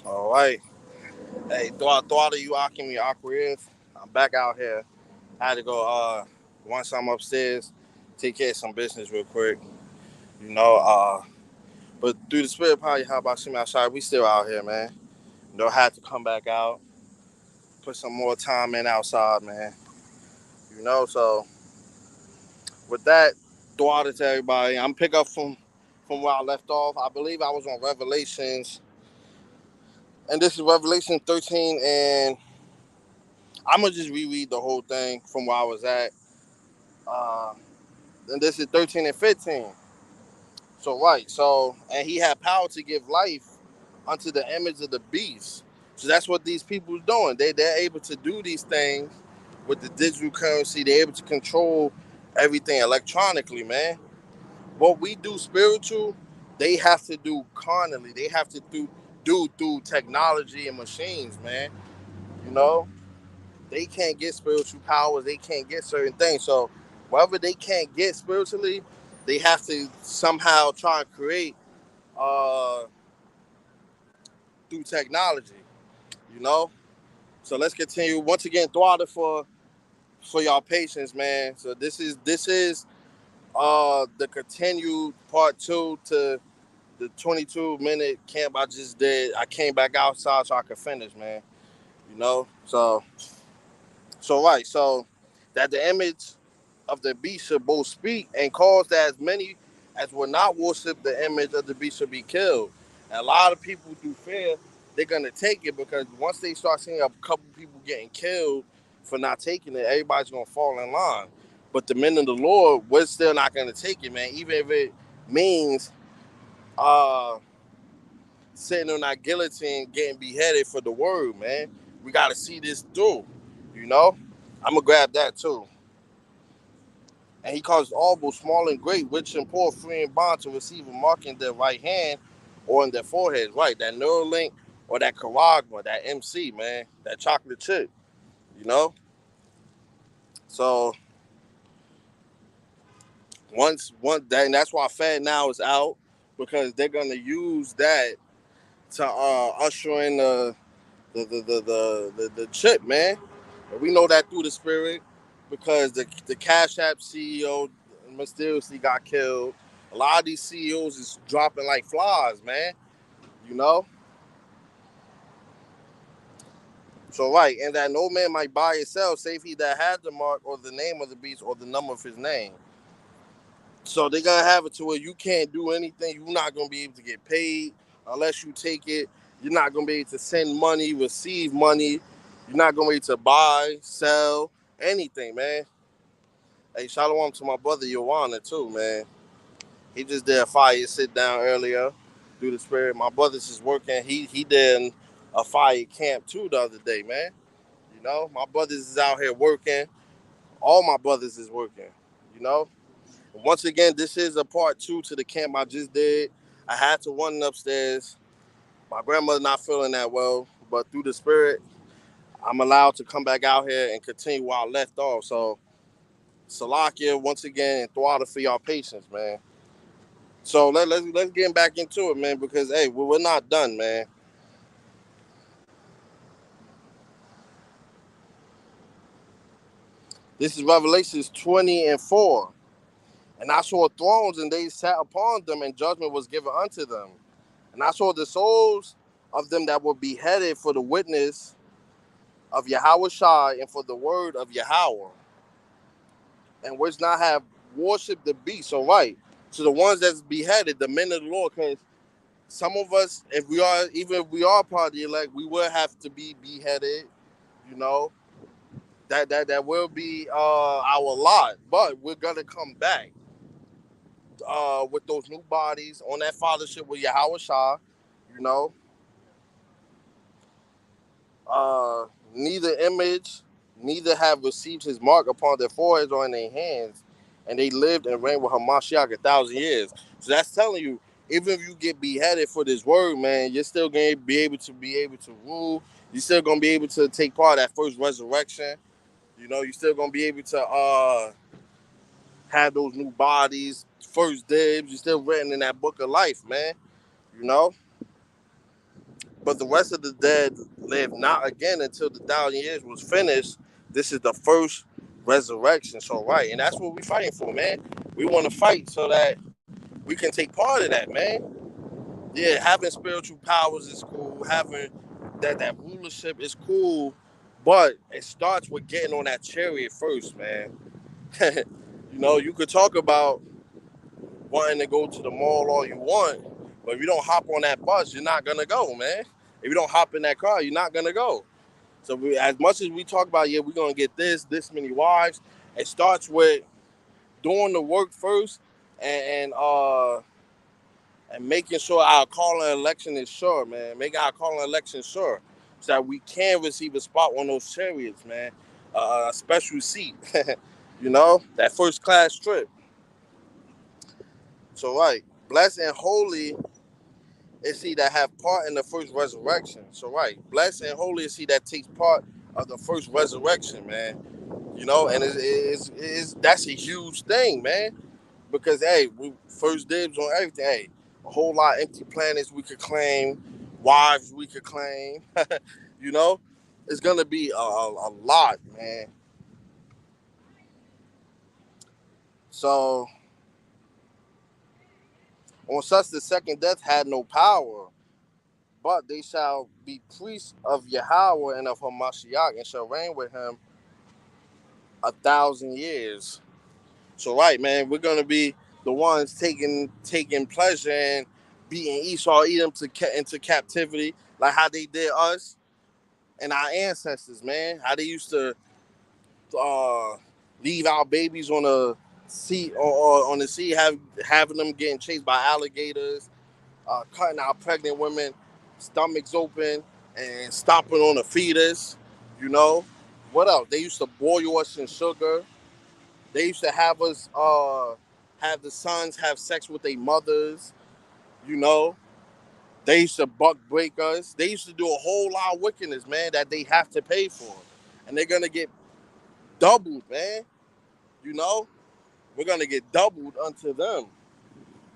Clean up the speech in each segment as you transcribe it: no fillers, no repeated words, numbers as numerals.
All right. Hey, thought of you, Akimi Aquarius. I'm back out here. I had to go once I'm upstairs, take care of some business real quick. You know, but through the spirit power, how about me outside? We still out here, man. You know, had to come back out, put some more time in outside, man. You know, so with that, throw out to everybody. I'm pick up from where I left off. I believe I was on Revelations, and this is Revelation 13, and I'm gonna just reread the whole thing from where I was at. Uh, and this is 13 and 15. So right, so and he had power to give life unto the image of the beast. So that's what these people are doing. They're able to do these things with the digital currency. They're able to control everything electronically, man. What we do spiritual, they have to do carnally. They have to do through technology and machines, man. You know, they can't get spiritual powers. They can't get certain things. So whatever they can't get spiritually, they have to somehow try and create uh, through technology. You know. So let's continue once again. Thwada for y'all patience, man. So this is the continued part two to the 22-minute camp I just did. I came back outside so I could finish, man. You know, so right, so that the image of the beast should both speak and cause that as many as will not worship the image of the beast should be killed. And a lot of people through fear, they're gonna take it because once they start seeing a couple people getting killed for not taking it, everybody's gonna fall in line. But the men of the Lord, we're still not gonna take it, man. Even if it means uh sitting on that guillotine getting beheaded for the word, man. We gotta see this through, you know? I'm gonna grab that too. And he caused all both small and great, rich and poor, free and bond to receive a mark in their right hand or in their foreheads. Right, that Neuralink or that Caragma, that MC, man, that chocolate chip, you know? So once that, and that's why Fed now is out because they're gonna use that to usher in the chip, man. And we know that through the spirit because the Cash App CEO mysteriously got killed. A lot of these CEOs is dropping like flies, man. You know. So right, and that no man might buy or sell, save he that has the mark or the name of the beast or the number of his name. So they're gonna have it to where you can't do anything. You're not gonna be able to get paid unless you take it. You're not gonna be able to send money, receive money. You're not gonna be able to buy, sell, anything, man. Hey, shalom to my brother Joanna too, man. He just did a fire sit down earlier through the spirit. My brother's is working. He did a fire camp too the other day, man. You know, my brothers is out here working. All my brothers is working. You know. Once again, this is a part two to the camp I just did. I had to run upstairs. My grandmother not feeling that well, but through the spirit, I'm allowed to come back out here and continue where I left off. So, Salakia, once again, and Thwada for y'all patience, man. So let's get back into it, man, because hey, we're not done, man. This is Revelations 20 and 4. And I saw thrones, and they sat upon them, and judgment was given unto them. And I saw the souls of them that were beheaded for the witness of Yahweh Shai and for the word of Yahweh, and which not have worshipped the beast. So right. So the ones that's beheaded, the men of the Lord, because some of us, if we are, even if we are part of the elect, we will have to be beheaded. You know, that will be our lot. But we're gonna come back with those new bodies on that fathership with Yahweh Shah. You know, neither image, neither have received his mark upon their foreheads or in their hands, and they lived and reigned with Hamashiach 1,000 years. So that's telling you, even if you get beheaded for this word, man, you're still gonna be able to rule. You're still gonna be able to take part of that first resurrection. You know, you're still gonna be able to have those new bodies, first dibs. You're still written in that book of life, man. You know. But the rest of the dead live not again until the 1,000 years was finished. This is the first resurrection. So right, and that's what we're fighting for, man. We want to fight so that we can take part of that, man. Yeah, having spiritual powers is cool. Having that rulership is cool, but it starts with getting on that chariot first, man. You could talk about wanting to go to the mall all you want, but if you don't hop on that bus, you're not gonna go, man. If you don't hop in that car, you're not gonna go. So as much as we talk about, yeah, we're gonna get this many wives, it starts with doing the work first and making sure our calling election is sure, man. Making our calling election sure, so that we can receive a spot on those chariots, man. A special seat, that first class trip. So right, blessed and holy is he that have part in the first resurrection. So right, blessed and holy is he that takes part of the first resurrection, man. And that's a huge thing, man. Because hey, we first dibs on everything. Hey, a whole lot of empty planets we could claim, wives we could claim. you know, it's gonna be a lot, man. So on such the second death had no power, but they shall be priests of Yahweh and of Hamashiach and shall reign with him 1,000 years. So right, man, we're gonna be the ones taking pleasure in beating Esau, Edom into captivity, like how they did us and our ancestors, man. How they used to uh, leave our babies on a sea or on the sea, having them getting chased by alligators, cutting out pregnant women stomachs open and stomping on the fetus. You know, what else? They used to boil us in sugar. They used to have us have the sons have sex with their mothers. You know, they used to buck break us. They used to do a whole lot of wickedness, man, that they have to pay for, and they're gonna get doubled, man. You know, we're gonna get doubled unto them.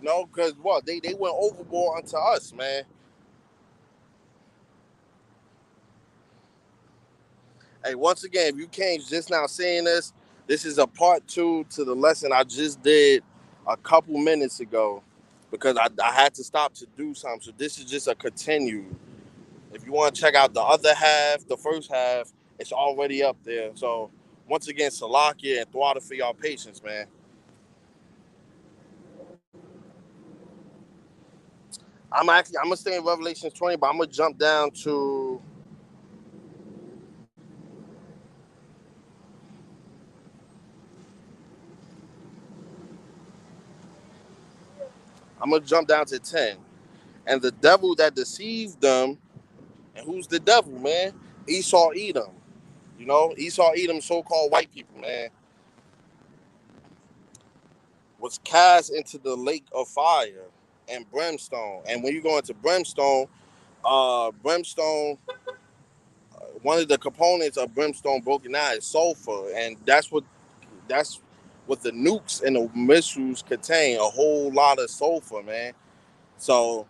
Because what they went overboard unto us, man. Hey, once again, if you came just now seeing this, this is a part two to the lesson I just did a couple minutes ago because I had to stop to do something. So this is just a continue. If you want to check out the other half, the first half, it's already up there. So once again, Salakia and Thwada for y'all patience, man. I'm gonna stay in Revelations 20, but I'm gonna jump down to I'm gonna jump down to 10. And the devil that deceived them, and who's the devil, man? Esau Edom. Esau Edom, so-called white people, man, was cast into the lake of fire and brimstone. And when you go into brimstone, one of the components of brimstone broken down is sulfur, and that's what the nukes and the missiles contain, a whole lot of sulfur, man. So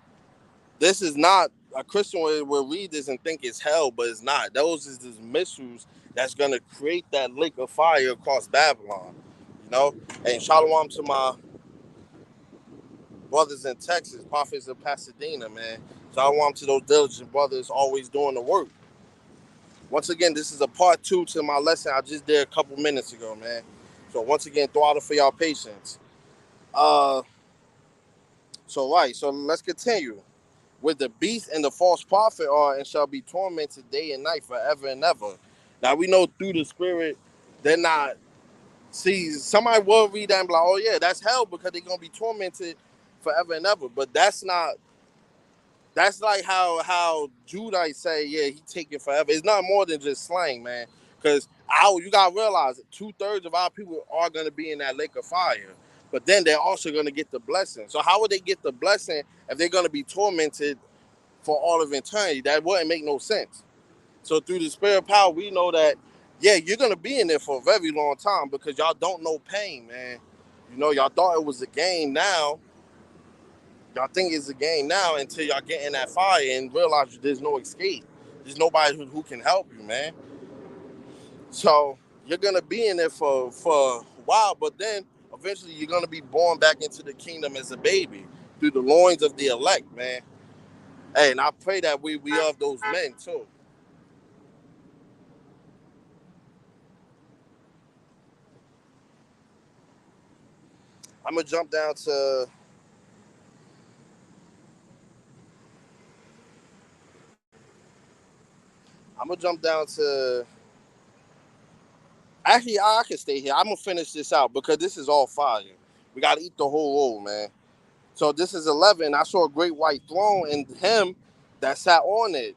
this is not a Christian will read this and think it's hell, but it's not. Those is the missiles that's gonna create that lake of fire across Babylon. You know, and shalom to my brothers in Texas, prophets of Pasadena, man. Shalom to those diligent brothers always doing the work. Once again, this is a part two to my lesson I just did a couple minutes ago, man. So once again, throttle for y'all patience. Uh, so let's continue. With the beast and the false prophet are and shall be tormented day and night forever and ever. Now we know through the spirit, they're not. See, somebody will read that and be like, oh yeah, that's hell because they're gonna be tormented forever and ever. But that's not. That's like how Judites say, yeah, he taking forever. It's not more than just slang, man. Because you gotta realize that 2/3 of our people are gonna be in that lake of fire. But then they're also gonna get the blessing. So how would they get the blessing if they're gonna be tormented for all of eternity? That wouldn't make no sense. So through the spirit of power, we know that, yeah, you're gonna be in there for a very long time because y'all don't know pain, man. Y'all thought it was a game now. Y'all think it's a game now until y'all get in that fire and realize there's no escape. There's nobody who can help you, man. So you're gonna be in there for a while, but then eventually you're gonna be born back into the kingdom as a baby through the loins of the elect, man. Hey, and I pray that we of those men too. I'm gonna jump down to I'm gonna jump down to actually I can stay here. I'm gonna finish this out because this is all fire. We gotta eat the whole roll, man. So this is 11. I saw a great white throne and him that sat on it,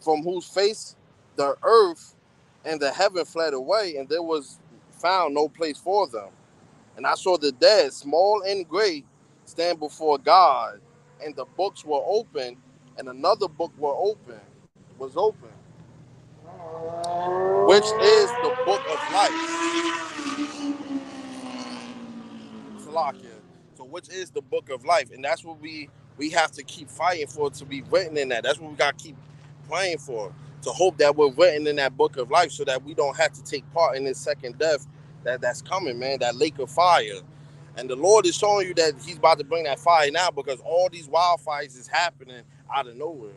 from whose face the earth and the heaven fled away, and there was found no place for them. And I saw the dead, small and great, stand before God, and the books were open, and another book was open, which is the book of life. Salakia. So which is the book of life, and that's what we have to keep fighting for, to be written in that. That's what we got to keep praying for, to hope that we're written in that book of life, so that we don't have to take part in this second death that's coming, man. That lake of fire, and the Lord is showing you that He's about to bring that fire now, because all these wildfires is happening out of nowhere.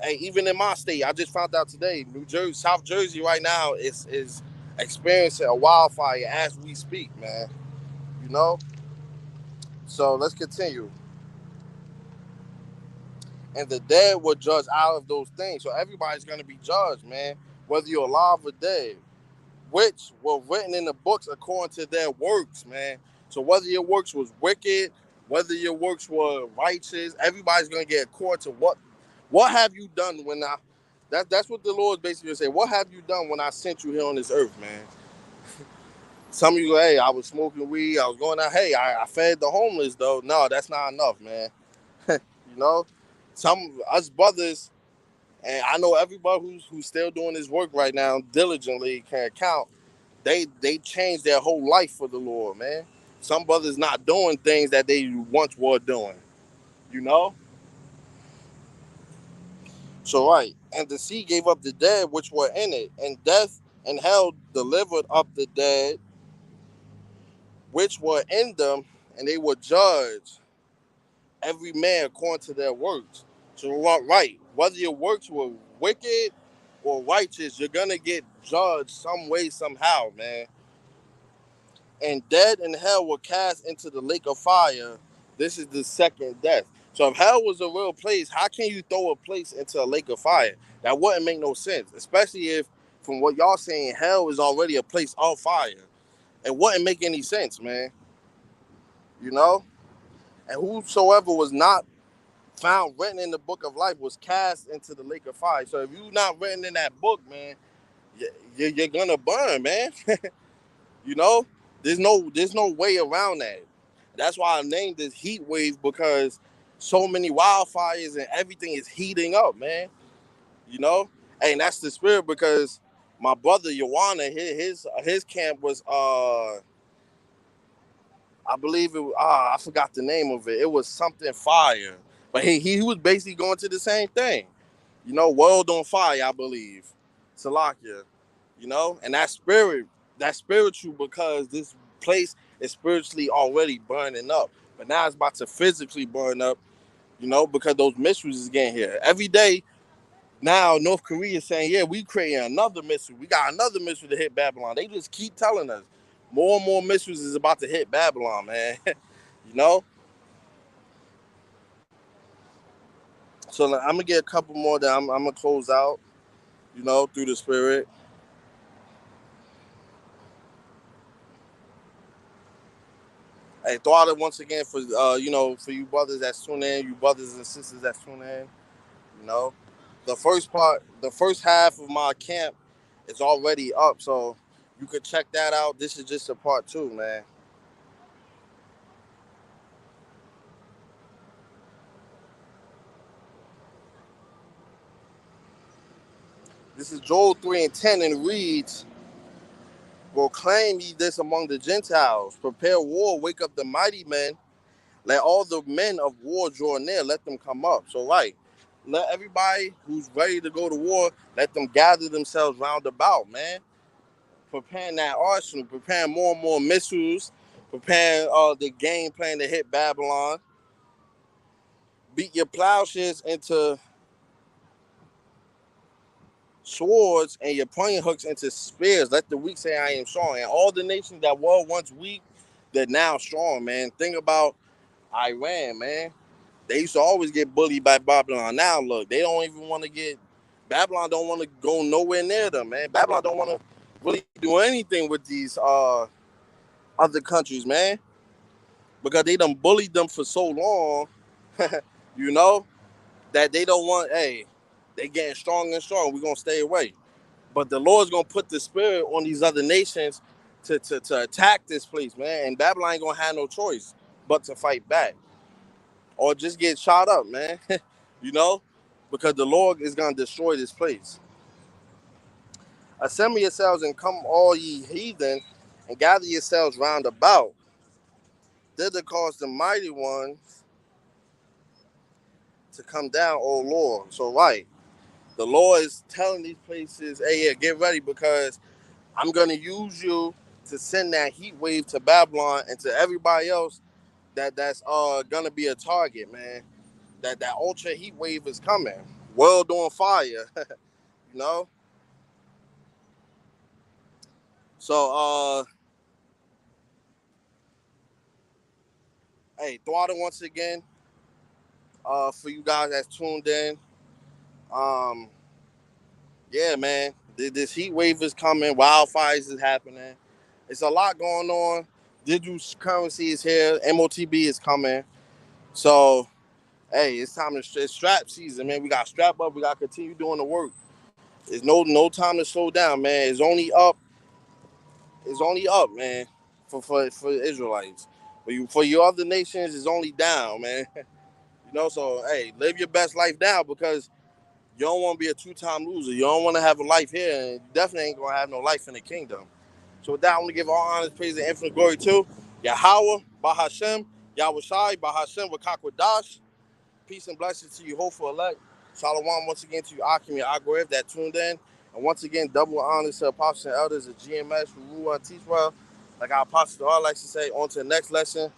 Hey, even in my state, I just found out today, New Jersey, South Jersey, right now is experiencing a wildfire as we speak, man. You know. So let's continue. And the dead were judged out of those things. So everybody's going to be judged, man, whether you're alive or dead, which were written in the books according to their works, man. So whether your works was wicked, whether your works were righteous, everybody's going to get according to what have you done when I. That's what the Lord basically say. What have you done when I sent you here on this earth, man? Some of you go, hey, I was smoking weed, I was going out. Hey, I fed the homeless though. No, that's not enough, man. You know, some us brothers, and I know everybody who's still doing this work right now diligently can count. They changed their whole life for the Lord, man. Some brothers not doing things that they once were doing, you know. So right, and the sea gave up the dead which were in it, and death and hell delivered up the dead which were in them, and they were judged every man according to their works. So right, whether your works were wicked or righteous, you're gonna get judged some way, somehow, man. And dead and hell were cast into the lake of fire. This is the second death. So if hell was a real place, how can you throw a place into a lake of fire? That wouldn't make no sense, especially if, from what y'all saying, hell is already a place of fire. It wouldn't make any sense, man. You know. And whosoever was not found written in the book of life was cast into the lake of fire. So if you're not written in that book, man, you're gonna burn, man. You know, there's no way around that. That's why I named this heat wave, because so many wildfires and everything is heating up, man. You know, and that's the spirit, because my brother Joanna, his camp was I believe it. I forgot the name of it. It was something fire, but he was basically going to the same thing. You know, world on fire, I believe. Salakia. You know, and that's spiritual, because this place is spiritually already burning up, but now it's about to physically burn up. You know, because those mysteries is getting here every day. Now North Korea is saying, yeah, we creating another mystery. We got another mystery to hit Babylon. They just keep telling us more and more mysteries is about to hit Babylon, man. You know? So like, I'm gonna get a couple more that I'm gonna close out, you know, through the spirit. Hey, throw it once again for for you brothers that's tuning in, you brothers and sisters that's tuning in, you know. The first half of my camp is already up, so you could check that out. This is just a part two, man. This is Joel 3 and 10, and reads, Proclaim ye this among the Gentiles. Prepare war, wake up the mighty men. Let all the men of war draw near. Let them come up. So, right. Let everybody who's ready to go to war, let them gather themselves round about, man. Preparing that arsenal, preparing more and more missiles, preparing the game plan to hit Babylon. Beat your plowshares into swords and your pointing hooks into spears. Let the weak say I am strong. And all the nations that were once weak, they're now strong, man. Think about Iran, man. They used to always get bullied by Babylon. Now look, they don't even want to get Babylon don't want to go nowhere near them, man. Babylon don't want to really do anything with these other countries, man. Because they done bullied them for so long, you know, that they don't want, hey, they getting stronger and stronger. We're gonna stay away. But the Lord's gonna put the spirit on these other nations to attack this place, man. And Babylon ain't gonna have no choice but to fight back. Or just get shot up, man. you know? Because the Lord is gonna destroy this place. Assemble yourselves and come all ye heathen and gather yourselves round about. Thither cause the mighty ones to come down, O Lord. So right. The Lord is telling these places, hey, yeah, get ready because I'm gonna use you to send that heat wave to Babylon and to everybody else that's gonna be a target, man. That ultra heat wave is coming. World on fire, you know. So hey, Thwada once again, for you guys that's tuned in. Um, yeah, man. This heat wave is coming. Wildfires is happening. It's a lot going on. Digital currency is here. MOTB is coming. So, hey, it's time to it's strap season, man. We got to strap up. We got to continue doing the work. There's no time to slow down, man. It's only up. It's only up, man. For the Israelites. For your other nations, it's only down, man. So hey, live your best life now because you don't want to be a two-time loser. You don't want to have a life here, and you definitely ain't gonna have no life in the kingdom. So with that, I want to give all honors, praise, and infinite glory to Yahweh, Bahashem, Yahweh Shai, Bahashem, Wakakwadash. Peace and blessings to you, hopeful elect. Shalom once again to you, Akim and Agorif that tuned in. And once again, double honors to apostles and elders of GMS who rule and teach well. Like our apostle all likes to say, on to the next lesson.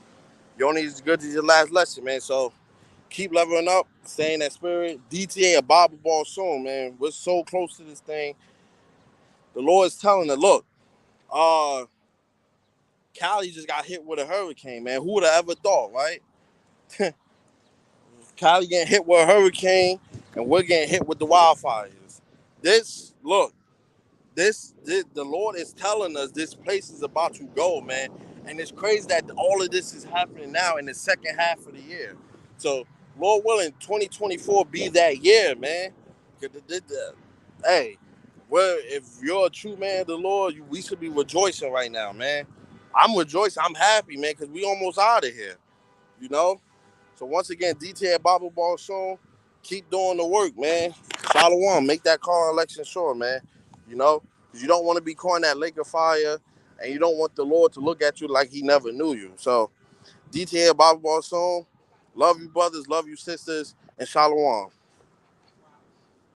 You only as good as your last lesson, man. So keep leveling up, stay in that spirit. DTA a Bible ball soon, man. We're so close to this thing. The Lord is telling us, look, Cali just got hit with a hurricane, man. Who would have ever thought, right? Cali getting hit with a hurricane, and we're getting hit with the wildfires. Look, the Lord is telling us this place is about to go, man. And it's crazy that all of this is happening now in the second half of the year. So, Lord willing, 2024 be that year, man. Hey, if you're a true man of the Lord, we should be rejoicing right now, man. I'm rejoicing. I'm happy, man, because we almost out of here, you know? So once again, DT at Bible Ball soon. Keep doing the work, man. Shalom. Make that car election sure, man. Because you don't want to be caught in that lake of fire, and you don't want the Lord to look at you like he never knew you. So DT at Bible Ball soon. Love you, brothers. Love you, sisters. And shalom.